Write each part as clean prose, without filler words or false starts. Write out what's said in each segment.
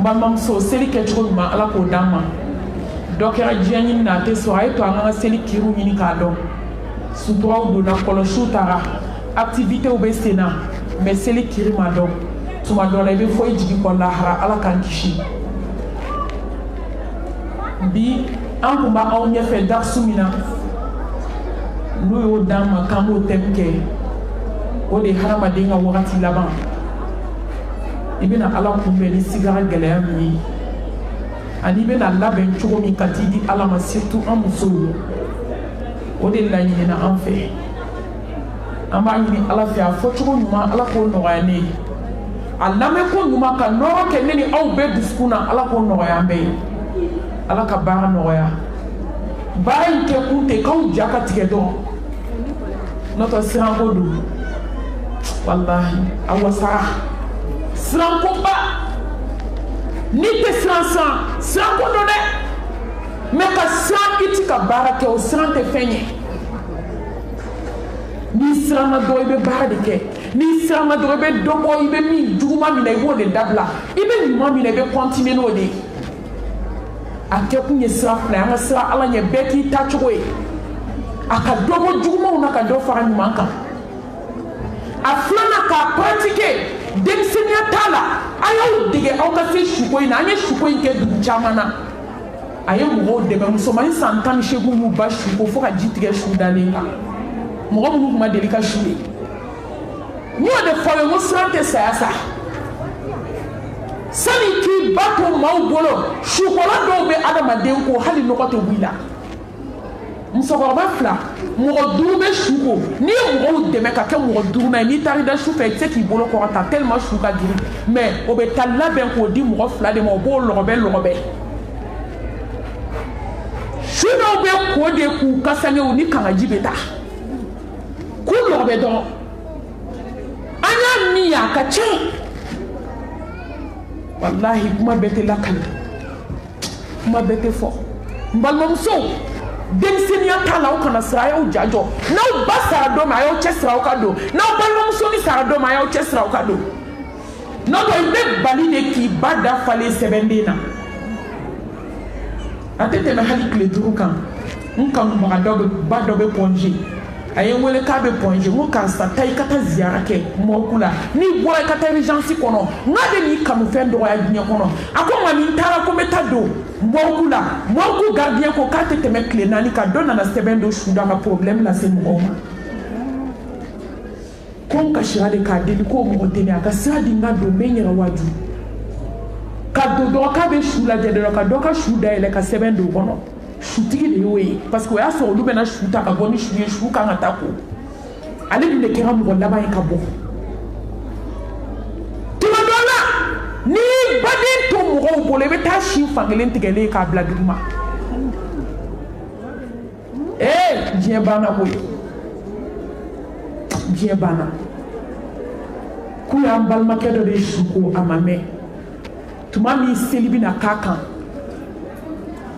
mbamam so seli ke cogo ma ala ko dama dɔ kɛra diɲɛ ɲini na a tɛ sɔrɔ a ye to an ka seli kiiru ɲini k'a dɔn suturaw donna kɔlɔsiw taara activitéw bɛ sen na mais seli kiiri ma dɔn tuma dɔ la i bɛ fɔ i jigi kɔ lahara ala k'an kisi bi an kun b'aw ɲɛfɛ darisu min na n'u y'o d'an ma k'an b'o thème kɛ o de ye hadamaden ka wagati laban i bɛna ala kunbɛn ni sigara gɛlɛya min ye ani i bɛna labɛn cogo min ka t'i di ala ma surtout an musow o de laɲinina an fɛ an b'a ɲini ala fɛ a fɔcogo ɲuman ala k'o nɔgɔya ne ye a lamɛnko ɲuman ka nɔrɔ kɛ ne ni aw bɛɛ dusukun na ala k'o nɔgɔya an bɛɛ ye ala ka baara nɔgɔya baara in kɛ kun tɛ k'aw ja ka tigɛ dɔrɔn n'o tɛ siranko don walahi a wasara sirankoba n'i tɛ siranko don dɛ mais ka siran i ti ka baara kɛ o siran tɛ fɛn ye n'i siranna dɔrɔn i bɛ baara de kɛ n'i siranna dɔrɔn i bɛ dɔ bɔ i bɛ min juguman min na i b'o de dabila i bɛ ɲuman min na i bɛ continuer n'o de ye a kɛ kun ye sira fila ye an ka sira ala ɲɛ bɛɛ k'i ta cogo ye a ka dɔ bɔ jugumanw na ka dɔ fara ɲuman kan a filanan k'a pratiquer denmisɛnniya t'a la a y'aw dege aw ka se suko in na an ye suko in kɛ dugu caman na a ye mɔgɔw dɛmɛ musomannin san 18 y'u ba suko fo ka ji tigɛ su dalen kan mɔgɔ minnu tun ma deli ka su ye n y'o de fɔ ye n ko siran tɛ saya sa sani k'i ba to maaw bolo sukɔrɔ dɔw bɛ adamaden ko hali nɔgɔ tɛ bɔ i la musokɔrɔba fila mɔgɔ 5 bɛ su ko n'i ye mɔgɔw dɛmɛ ka kɛ mɔgɔ 5nan ye n'i taara i da su fɛ i tɛ se k'i bolo kɔrɔta tellement su ka girin mais o bɛ taa labɛn k'o di mɔgɔ 2 de ma o b'o lɔgɔbɛ su dɔw bɛ ko de k'u kasangew ni kangaji bɛ taa k'u lɔgɔbɛ dɔrɔn an y'a min ye a ka ca wallahi kuma bɛɛ tɛ lakali kuma bɛɛ tɛ fɔ n balimamusow denmisɛnniya t'a la aw kana siran a y'aw ja jɔ n'aw ba sara don min a y'aw cɛ siri aw ka don n'aw balimamuso ni sara don min a y'aw cɛ siri aw ka don n'o tɛ i bɛ bali de k'i ba dafalen sɛbɛnden na a tɛ tɛmɛ hali tile 5 kan n kanubaga ba dɔ bɛ pɔnze a ye n wele k'a bɛ pɔnze n ko karisa taa i ka taa ziyara kɛ mɔku la n'i bɔra i ka taa urgence kɔnɔ n k'a de n'i kanufɛn dɔgɔya diɲɛ kɔnɔ a ko mami n taara ko n bɛ taa don mɔku la mɔku gardien ko k'a tɛ tɛmɛ tile 4 kan dɔ nana sɛbɛn dɔ su da ka problème lase mɔgɔw ma ko n kasira de k'a deli k'o mɔgɔ tɛ ne a ka sira di n ka don n bɛ n yɛrɛ waju ka don dɔrɔn k'a bɛ su lajɛ dɔrɔn ka dɔ ka su dayɛlɛ ka sɛbɛn don o kɔnɔ sutigi de y'o ye parce que o y'a sɔrɔ olu bɛna su ta ka bɔ ni su ye su kan ka taa ko ale dun de kɛra mɔgɔ laban ye ka bɔ tuma dɔ la n'i baden to mɔgɔw bolo i bɛ taa si fankelen tigɛlen k'a bila duguma diɲɛ banna koyi diɲɛ banna k'u y'an balimakɛ dɔ de ye su ko a ma mɛn tuma min seli bɛna k'a kan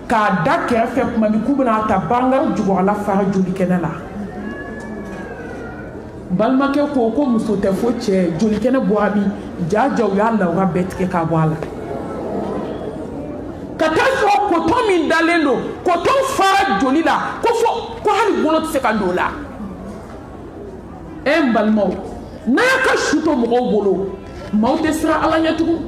k'a da kɛrɛfɛ kuma min k'u bɛna ta bangaro jugɔrɔla fara jolikɛnɛ la balimakɛ ko muso tɛ fo cɛ jolikɛnɛ bɔra min jaja u y'a lawura bɛɛ tigɛ k'a bɔ a la ka taa sɔrɔ coton min dalen don coton fara joli la ko hali bolo tɛ se ka don o la n balimaw n'a y'a ka su to mɔgɔw bolo maaw tɛ siran ala ɲɛ tugun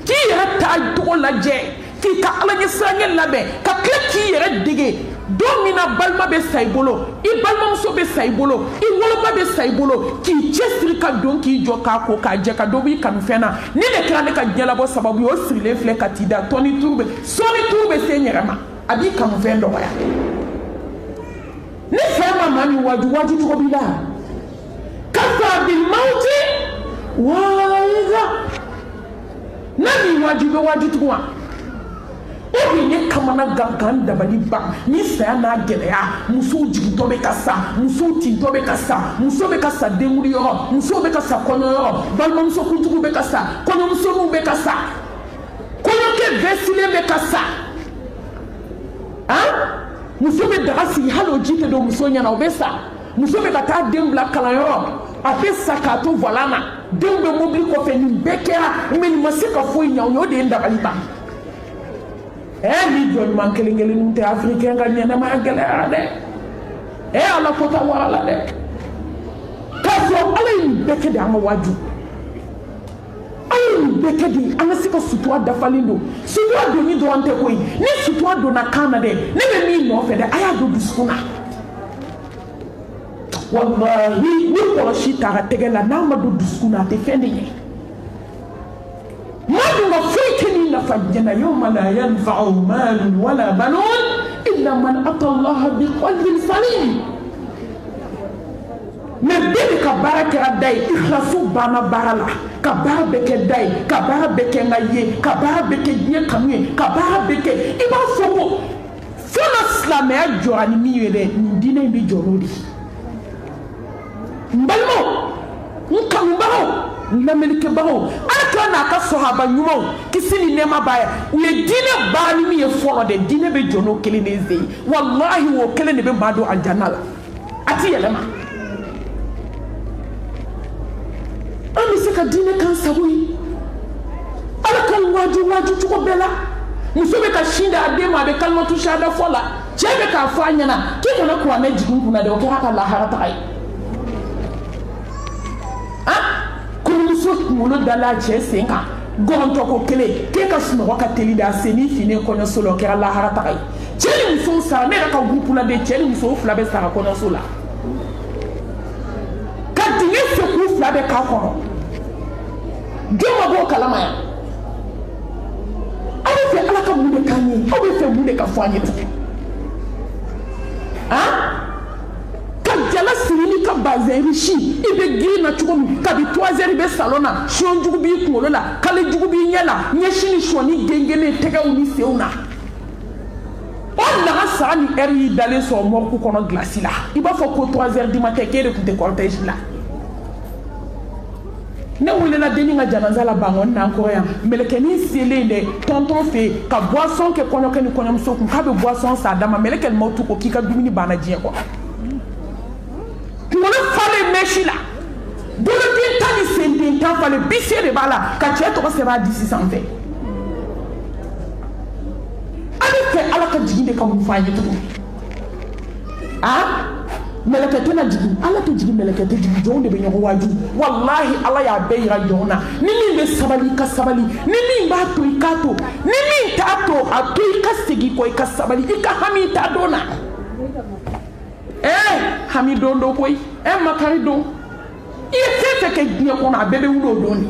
k'i yɛrɛ taacogo lajɛ k'i ka ala ɲɛ siraɲɛ labɛn ka tila k'i yɛrɛ dege don min na balima bɛ sa i bolo i balimamuso bɛ sa i bolo i woloba bɛ sa i bolo k'i cɛsiri ka don k'i jɔ k'a ko k'a jɛ ka dɔ b'i kanufɛn na ni de kɛra ne ka diɲɛlabɔ sababu ye o sirilen filɛ ka t'i da sɔɔni turu bɛ se n yɛrɛ ma a b'i kanufɛn dɔgɔya ni fɛn ma maa min waju cogo b'i la kafa bi mawuti waayiza n'a min waju bɛ waju tugun wa o bi ye kamana gangan dabali ban ni saya n'a gɛlɛya musow jigintɔ bɛ ka sa musow tintɔ bɛ ka sa muso bɛ ka sa denwuli yɔrɔ musow bɛ ka sa kɔɲɔ yɔrɔ balimamuso kuntigiw bɛ ka sa kɔɲɔmusoninw bɛ ka sa kɔɲɔkɛ vɛsilen bɛ ka sa muso bɛ daga sigi hali o ji tɛ don muso ɲɛna o bɛ sa muso bɛ ka taa den bila kalanyɔrɔ a bɛ sa k'a to voila na dembe mobile ko fe ni bekera men masika fo nyaw yo de ndabali ba ni jol man kelengeli nte africain ga nyana ma galera de ala kota wala de kaso ala ni bekede ama waju ay bekedi anga sika sutwa dafalindo sutwa do ni do ante koy ni sutwa do na kana de ne be mi no fe de aya do biskuna wallahi ni ko shi ta tegela na ma do biskuna te fende ye ma do ma fikini na fajjana yawma la yanfa'u malun wala banun illa man ata Allah bi qalbin salim mais bébé ka baraka dai ikhlasu bana barala ka bara beke dai ka bara beke ngaye ka bara beke nye kamwe ka bara beke iba fomo fona slamé jorani miyele ndine bi jorodi mbalmo nkambaro lamelike baro aka na ka sahaba nyumo kisini nema baya uye dine bani mi e folo de dine be jono kele neze wallahi wo kele ne be mado aljanna ati yelema ami se ka dine kan sabuyi ala kan waju tuko bela muso be ka shinda adema be kalma tu shada fola chebe ka fanya na ke kana ko na jigun kuna de o ka ka la harata ai muso mulo dala che senga gonto ko kele ke ka suno ka teli da seni fini kono solo ke la harata kai cheli muso sa me ka groupe la de cheli muso fla be sa kono solo ka dinge se ku fla be ka kono gema bo kalama ya abe fe ala ka mu de kanyi abe fe mu de ka fanye jala sirili ka bazeri shi ibe gina chugomi kabi 3h be salona shon jugu bi kuolo la kale jugu bi nyela nyeshini shoni gengene tega uni seuna on la sani eri dale so morku kono glaci la iba fo ko 3h du matin kere kunte cortège la ne wule la deni nga janaza la bangon na ko ya meleke ni selende tonton fe ka boisson ke kono ke ni kono mso ku ka be boisson sa dama meleke mo tu ko kika dumini bana jie ko mona fale meshila bolo bin tani sende tan fale bisere bala ka che to se ba disi sanfe ale fe ala ka jiginde ka mu faye to meleke tena jigi ala to jigi meleke te jigi jonde be nyogo waju wallahi ala ya beira jona ni min be sabali ka sabali ni min ba to ikato ni min ta to atu ikasigi ko ikasabali ikahami ta dona hami dondo koy makari do il fait que dia on a bébé ou doni